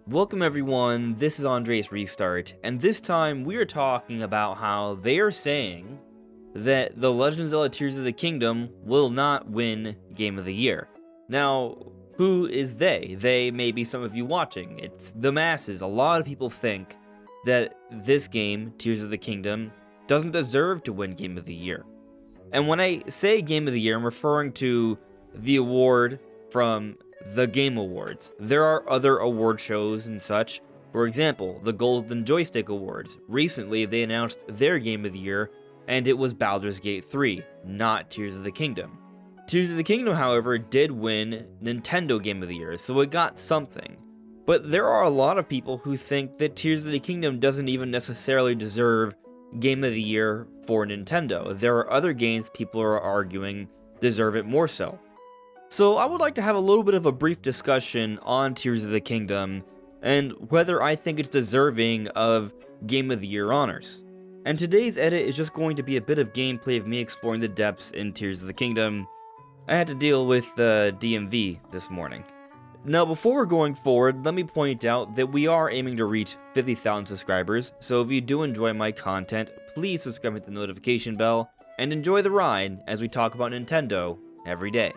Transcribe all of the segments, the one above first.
Welcome everyone, this is Andre's Restart, and this time we are talking about how they are saying that the Legend of Zelda Tears of the Kingdom will not win Game of the Year. Now, who is they? They may be some of you watching. It's the masses. A lot of people think that this game, Tears of the Kingdom, doesn't deserve to win Game of the Year. And when I say Game of the Year, I'm referring to the award from the Game Awards. There are other award shows and such. For example, the Golden Joystick Awards. Recently, they announced their Game of the Year, and it was Baldur's Gate 3, not Tears of the Kingdom. Tears of the Kingdom, however, did win Nintendo Game of the Year, so it got something. But there are a lot of people who think that Tears of the Kingdom doesn't even necessarily deserve Game of the Year for Nintendo. There are other games people are arguing deserve it more so. So I would like to have a little bit of a brief discussion on Tears of the Kingdom and whether I think it's deserving of Game of the Year honors. And today's edit is just going to be a bit of gameplay of me exploring the depths in Tears of the Kingdom. I had to deal with the DMV this morning. Now before we're going forward, let me point out that we are aiming to reach 50,000 subscribers, so if you do enjoy my content, please subscribe and hit the notification bell, and enjoy the ride as we talk about Nintendo every day.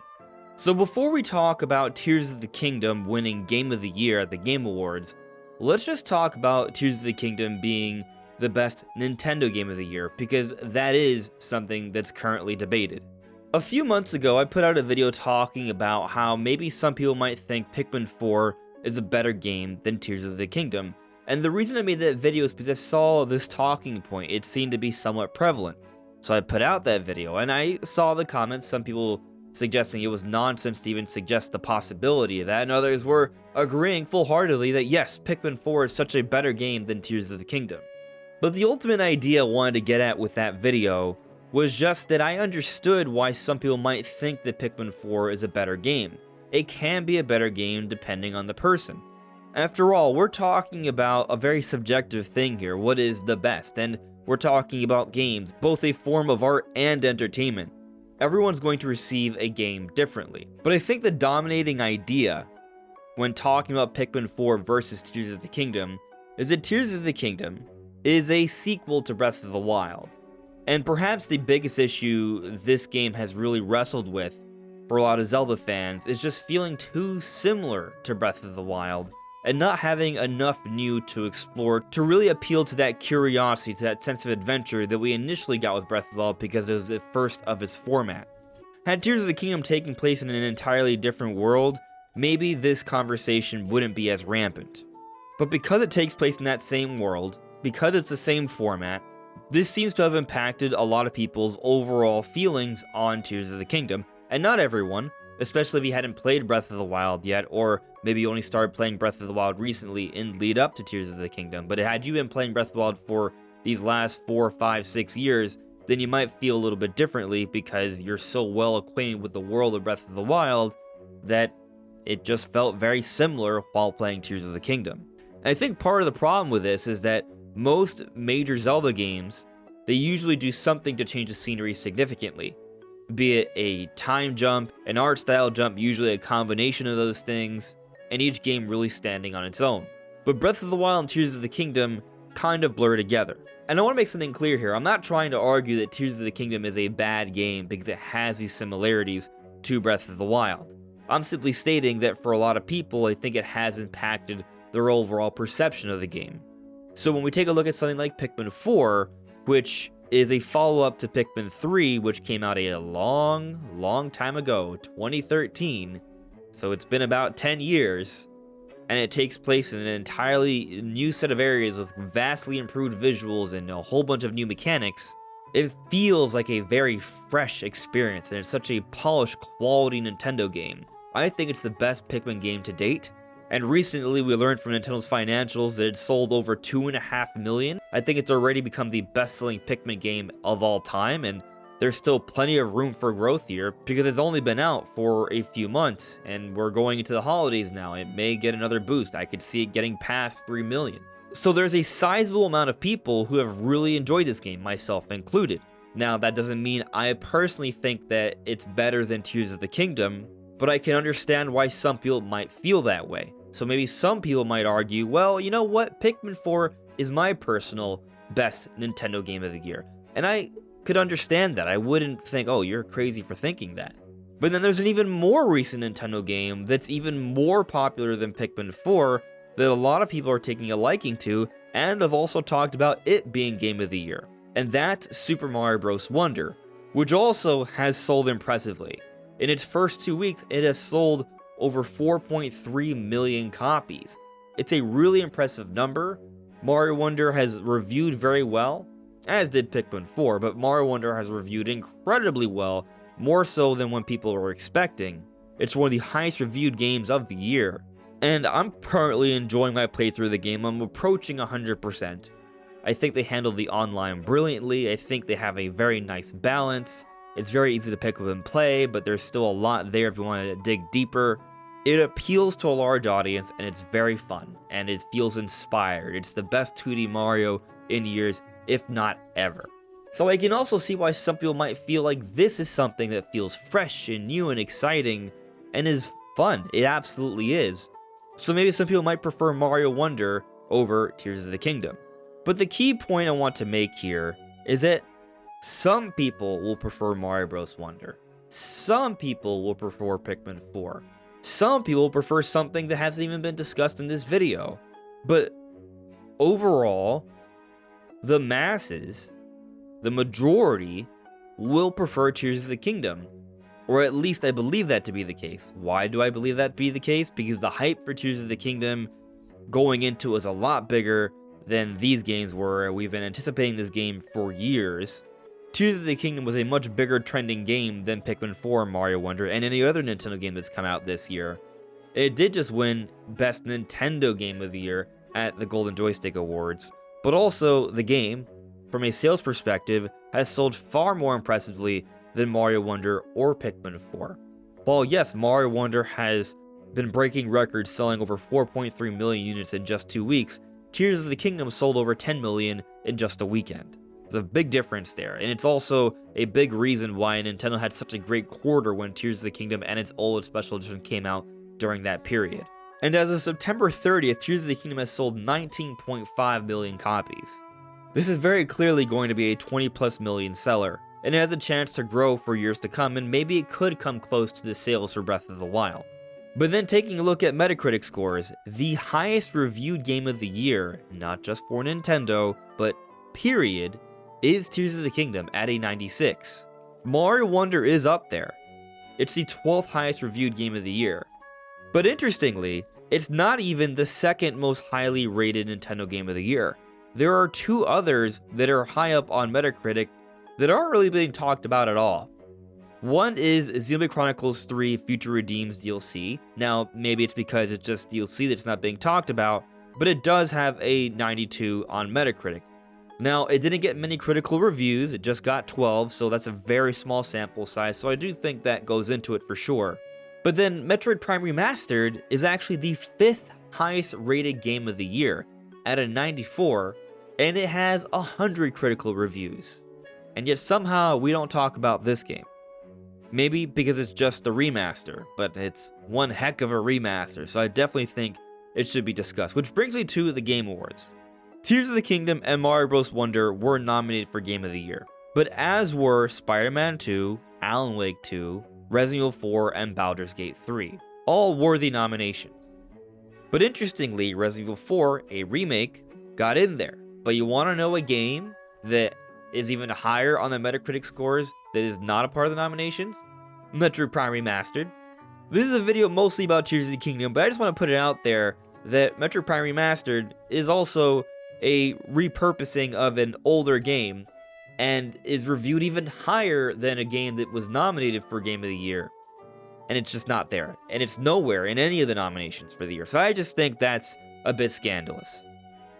So before we talk about Tears of the Kingdom winning Game of the Year at the Game Awards, let's just talk about Tears of the Kingdom being the best Nintendo Game of the Year, because that is something that's currently debated. A few months ago, I put out a video talking about how maybe some people might think Pikmin 4 is a better game than Tears of the Kingdom, and the reason I made that video is because I saw this talking point. It seemed to be somewhat prevalent. So I put out that video, and I saw the comments, some people suggesting it was nonsense to even suggest the possibility of that, and others were agreeing full-heartedly that yes, Pikmin 4 is such a better game than Tears of the Kingdom. But the ultimate idea I wanted to get at with that video was just that I understood why some people might think that Pikmin 4 is a better game. It can be a better game depending on the person. After all, we're talking about a very subjective thing here, what is the best, and we're talking about games, both a form of art and entertainment. Everyone's going to receive a game differently. But I think the dominating idea when talking about Pikmin 4 versus Tears of the Kingdom is that Tears of the Kingdom is a sequel to Breath of the Wild. And perhaps the biggest issue this game has really wrestled with for a lot of Zelda fans is just feeling too similar to Breath of the Wild and not having enough new to explore to really appeal to that curiosity, to that sense of adventure that we initially got with Breath of the Wild because it was the first of its format. Had Tears of the Kingdom taken place in an entirely different world, maybe this conversation wouldn't be as rampant. But because it takes place in that same world, because it's the same format, this seems to have impacted a lot of people's overall feelings on Tears of the Kingdom, and not everyone, especially if you hadn't played Breath of the Wild yet, or maybe you only started playing Breath of the Wild recently in lead up to Tears of the Kingdom. But had you been playing Breath of the Wild for these last 4, 5, 6 years, then you might feel a little bit differently because you're so well acquainted with the world of Breath of the Wild that it just felt very similar while playing Tears of the Kingdom. And I think part of the problem with this is that most major Zelda games, they usually do something to change the scenery significantly. Be it a time jump, an art style jump, usually a combination of those things, and each game really standing on its own. But Breath of the Wild and Tears of the Kingdom kind of blur together. And I want to make something clear here. I'm not trying to argue that Tears of the Kingdom is a bad game because it has these similarities to Breath of the Wild. I'm simply stating that for a lot of people, I think it has impacted their overall perception of the game. So when we take a look at something like Pikmin 4, which is a follow-up to Pikmin 3, which came out a long time ago, 2013, so it's been about 10 years, and it takes place in an entirely new set of areas with vastly improved visuals and a whole bunch of new mechanics, it feels like a very fresh experience, and it's such a polished, quality Nintendo game. I think it's the best Pikmin game to date. And recently we learned from Nintendo's financials that it sold over 2.5 million. I think it's already become the best-selling Pikmin game of all time, and there's still plenty of room for growth here because it's only been out for a few months, and we're going into the holidays now. It may get another boost. I could see it getting past 3 million. So there's a sizable amount of people who have really enjoyed this game, myself included. Now, that doesn't mean I personally think that it's better than Tears of the Kingdom, but I can understand why some people might feel that way. So maybe some people might argue, well, you know what, Pikmin 4 is my personal best Nintendo game of the year. And I could understand that. I wouldn't think, oh, you're crazy for thinking that. But then there's an even more recent Nintendo game that's even more popular than Pikmin 4 that a lot of people are taking a liking to, and have also talked about it being game of the year. And that's Super Mario Bros. Wonder, which also has sold impressively. In its first 2 weeks, it has sold over 4.3 million copies. It's a really impressive number. Mario Wonder has reviewed very well, as did Pikmin 4, but Mario Wonder has reviewed incredibly well, more so than when people were expecting. It's one of the highest reviewed games of the year, and I'm currently enjoying my playthrough of the game. I'm approaching 100%. I think they handled the online brilliantly. I think they have a very nice balance. It's very easy to pick up and play, but there's still a lot there if you want to dig deeper. It appeals to a large audience, and it's very fun, and it feels inspired. It's the best 2D Mario in years, if not ever. So I can also see why some people might feel like this is something that feels fresh and new and exciting and is fun. It absolutely is. So maybe some people might prefer Mario Wonder over Tears of the Kingdom. But the key point I want to make here is that some people will prefer Mario Bros. Wonder. Some people will prefer Pikmin 4. Some people prefer something that hasn't even been discussed in this video. But overall, the masses, the majority, will prefer Tears of the Kingdom. Or at least I believe that to be the case. Why do I believe that to be the case? Because the hype for Tears of the Kingdom going into it was a lot bigger than these games were. We've been anticipating this game for years. Tears of the Kingdom was a much bigger trending game than Pikmin 4 and Mario Wonder and any other Nintendo game that's come out this year. It did just win Best Nintendo Game of the Year at the Golden Joystick Awards, but also the game, from a sales perspective, has sold far more impressively than Mario Wonder or Pikmin 4. While yes, Mario Wonder has been breaking records selling over 4.3 million units in just 2 weeks, Tears of the Kingdom sold over 10 million in just a weekend. There's a big difference there, and it's also a big reason why Nintendo had such a great quarter when Tears of the Kingdom and its OLED Special Edition came out during that period. And as of September 30th, Tears of the Kingdom has sold 19.5 million copies. This is very clearly going to be a 20+ million seller, and it has a chance to grow for years to come, and maybe it could come close to the sales for Breath of the Wild. But then taking a look at Metacritic scores, the highest reviewed game of the year, not just for Nintendo, but period, is Tears of the Kingdom at a 96. Mario Wonder is up there. It's the 12th highest reviewed game of the year. But interestingly, it's not even the second most highly rated Nintendo game of the year. There are two others that are high up on Metacritic that aren't really being talked about at all. One is Xenoblade Chronicles 3 Future Redeems DLC. Now, maybe it's because it's just DLC that's not being talked about, but it does have a 92 on Metacritic. Now, it didn't get many critical reviews, it just got 12, so that's a very small sample size, so I do think that goes into it for sure. But then, Metroid Prime Remastered is actually the 5th highest rated game of the year, at a 94, and it has 100 critical reviews. And yet somehow we don't talk about this game. Maybe because it's just a remaster, but it's one heck of a remaster, so I definitely think it should be discussed. Which brings me to the Game Awards. Tears of the Kingdom and Mario Bros. Wonder were nominated for Game of the Year, but as were Spider-Man 2, Alan Wake 2, Resident Evil 4, and Baldur's Gate 3, all worthy nominations. But interestingly, Resident Evil 4, a remake, got in there. But you want to know a game that is even higher on the Metacritic scores that is not a part of the nominations? Metroid Prime Remastered. This is a video mostly about Tears of the Kingdom, but I just want to put it out there that Metroid Prime Remastered is also a repurposing of an older game and is reviewed even higher than a game that was nominated for Game of the Year. And it's just not there. And it's nowhere in any of the nominations for the year. So I just think that's a bit scandalous.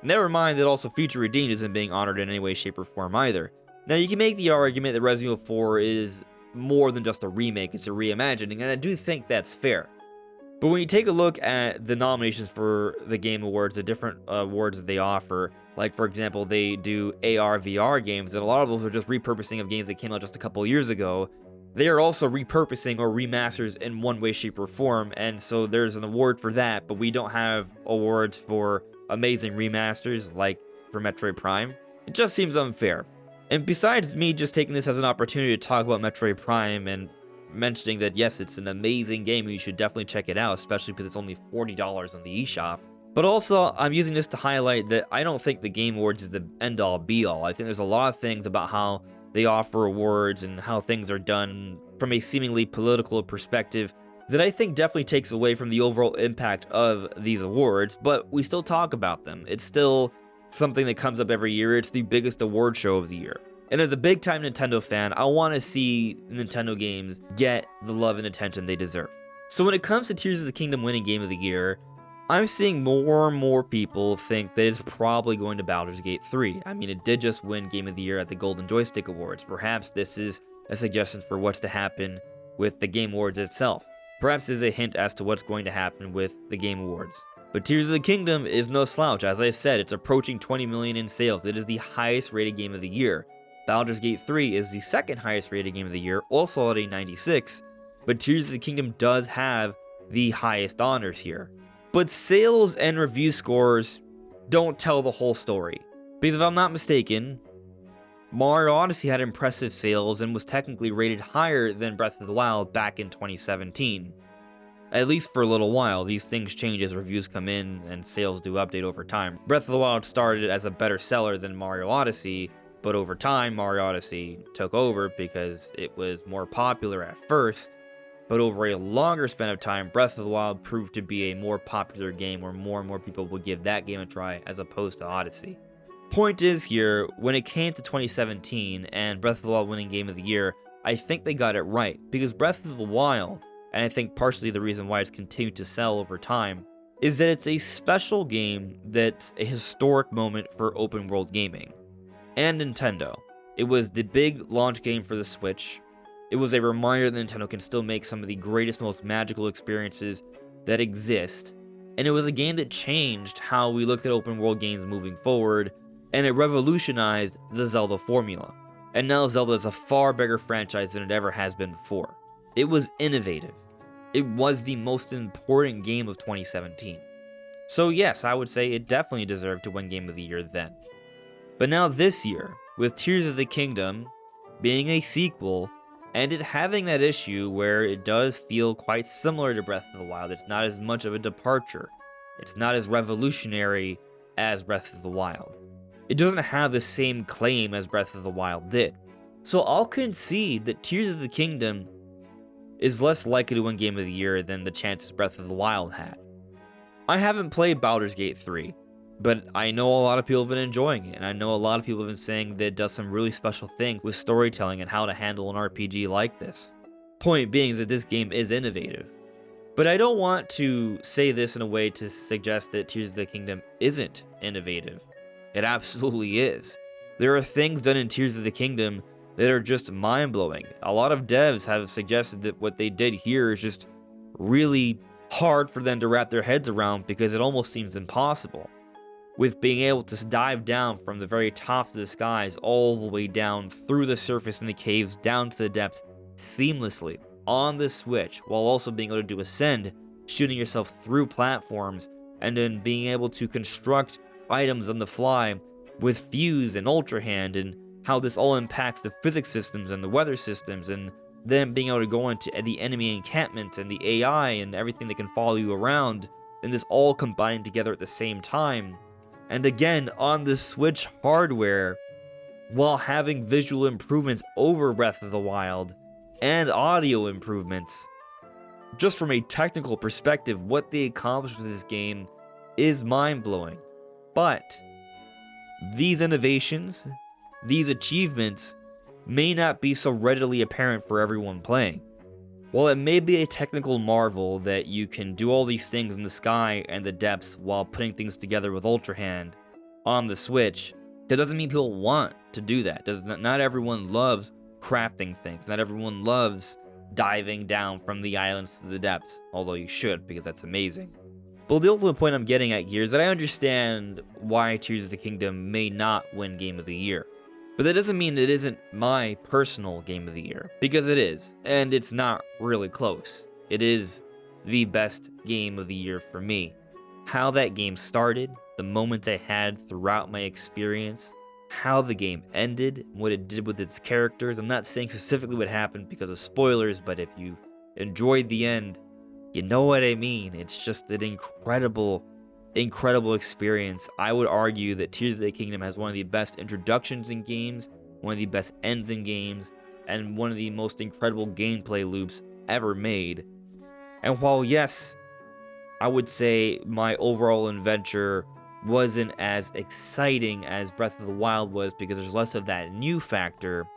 Never mind that also Future Redeemed isn't being honored in any way, shape, or form either. Now, you can make the argument that Resident Evil 4 is more than just a remake, it's a reimagining, and I do think that's fair. But when you take a look at the nominations for the Game Awards, the different awards that they offer, like for example, they do AR, VR games, and a lot of those are just repurposing of games that came out just a couple years ago. They are also repurposing or remasters in one way, shape, or form, and so there's an award for that, but we don't have awards for amazing remasters like for Metroid Prime. It just seems unfair. And besides me just taking this as an opportunity to talk about Metroid Prime and mentioning that yes, it's an amazing game and you should definitely check it out, especially because it's only $40 on the eShop. But also, I'm using this to highlight that I don't think the Game Awards is the end-all be-all. I think there's a lot of things about how they offer awards and how things are done from a seemingly political perspective that I think definitely takes away from the overall impact of these awards, but we still talk about them. It's still something that comes up every year. It's the biggest award show of the year. And as a big-time Nintendo fan, I want to see Nintendo games get the love and attention they deserve. So when it comes to Tears of the Kingdom winning Game of the Year, I'm seeing more and more people think that it's probably going to Baldur's Gate 3. I mean, it did just win Game of the Year at the Golden Joystick Awards. Perhaps this is a suggestion for what's to happen with the Game Awards itself. Perhaps this is a hint as to what's going to happen with the Game Awards. But Tears of the Kingdom is no slouch. As I said, it's approaching 20 million in sales. It is the highest rated game of the year. Baldur's Gate 3 is the second highest rated game of the year, also at a 96, but Tears of the Kingdom does have the highest honors here. But sales and review scores don't tell the whole story. Because if I'm not mistaken, Mario Odyssey had impressive sales and was technically rated higher than Breath of the Wild back in 2017. At least for a little while. These things change as reviews come in and sales do update over time. Breath of the Wild started as a better seller than Mario Odyssey, but over time, Mario Odyssey took over because it was more popular at first, but over a longer span of time, Breath of the Wild proved to be a more popular game where more and more people would give that game a try as opposed to Odyssey. Point is here, when it came to 2017 and Breath of the Wild winning Game of the Year, I think they got it right, because Breath of the Wild, and I think partially the reason why it's continued to sell over time, is that it's a special game that's a historic moment for open world gaming. And Nintendo. It was the big launch game for the Switch. It was a reminder that Nintendo can still make some of the greatest, most magical experiences that exist. And it was a game that changed how we look at open world games moving forward, and it revolutionized the Zelda formula. And now Zelda is a far bigger franchise than it ever has been before. It was innovative. It was the most important game of 2017. So yes, I would say it definitely deserved to win Game of the Year then. But now this year, with Tears of the Kingdom being a sequel, and it having that issue where it does feel quite similar to Breath of the Wild, it's not as much of a departure, it's not as revolutionary as Breath of the Wild. It doesn't have the same claim as Breath of the Wild did. So I'll concede that Tears of the Kingdom is less likely to win Game of the Year than the chances Breath of the Wild had. I haven't played Baldur's Gate 3. But I know a lot of people have been enjoying it, and I know a lot of people have been saying that it does some really special things with storytelling and how to handle an RPG like this. Point being that this game is innovative. But I don't want to say this in a way to suggest that Tears of the Kingdom isn't innovative. It absolutely is. There are things done in Tears of the Kingdom that are just mind-blowing. A lot of devs have suggested that what they did here is just really hard for them to wrap their heads around because it almost seems impossible. With being able to dive down from the very top of the skies all the way down through the surface in the caves down to the depths seamlessly on the Switch, while also being able to ascend, shooting yourself through platforms, and then being able to construct items on the fly with Fuse and Ultra Hand, and how this all impacts the physics systems and the weather systems, and then being able to go into the enemy encampment and the AI and everything that can follow you around, and this all combining together at the same time. And again, on the Switch hardware, while having visual improvements over Breath of the Wild, and audio improvements. Just from a technical perspective, what they accomplished with this game is mind-blowing. But these innovations, these achievements, may not be so readily apparent for everyone playing. While it may be a technical marvel that you can do all these things in the sky and the depths while putting things together with Ultra Hand on the Switch, that doesn't mean people want to do that. Not everyone loves crafting things. Not everyone loves diving down from the islands to the depths, although you should, because that's amazing. But the ultimate point I'm getting at here is that I understand why Tears of the Kingdom may not win Game of the Year. But that doesn't mean it isn't my personal Game of the Year, because it is, and it's not really close. It is the best Game of the Year for me. How that game started, the moments I had throughout my experience, how the game ended, what it did with its characters. I'm not saying specifically what happened because of spoilers, but if you enjoyed the end, you know what I mean. It's just an incredible experience. I would argue that Tears of the Kingdom has one of the best introductions in games, one of the best ends in games, and one of the most incredible gameplay loops ever made. And while yes, I would say my overall adventure wasn't as exciting as Breath of the Wild was because there's less of that new factor,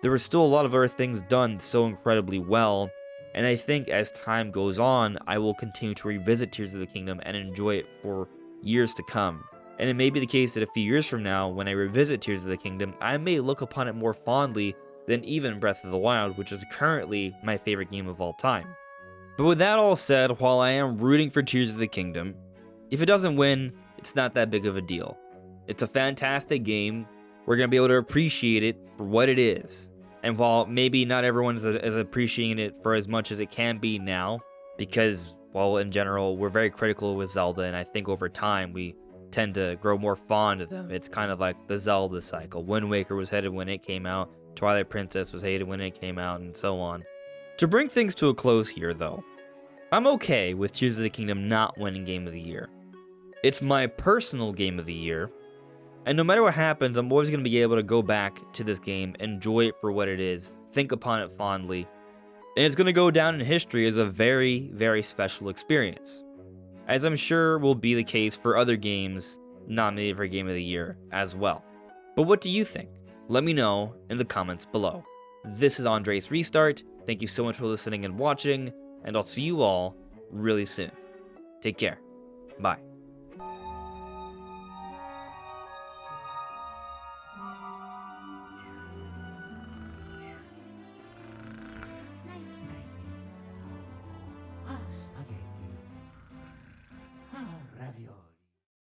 there were still a lot of other things done so incredibly well, and I think as time goes on, I will continue to revisit Tears of the Kingdom and enjoy it for years to come. And it may be the case that a few years from now, when I revisit Tears of the Kingdom, I may look upon it more fondly than even Breath of the Wild, which is currently my favorite game of all time. But with that all said, while I am rooting for Tears of the Kingdom, if it doesn't win, it's not that big of a deal. It's a fantastic game. We're going to be able to appreciate it for what it is. And while maybe not everyone is appreciating it for as much as it can be now, because, well, in general, we're very critical with Zelda, and I think over time we tend to grow more fond of them. It's kind of like the Zelda cycle. Wind Waker was hated when it came out, Twilight Princess was hated when it came out, and so on. To bring things to a close here, though, I'm okay with Tears of the Kingdom not winning Game of the Year. It's my personal Game of the Year, and no matter what happens, I'm always going to be able to go back to this game, enjoy it for what it is, think upon it fondly, and it's going to go down in history as a very, very special experience, as I'm sure will be the case for other games nominated for Game of the Year as well. But what do you think? Let me know in the comments below. This is Andres Restart. Thank you so much for listening and watching, and I'll see you all really soon. Take care. Bye.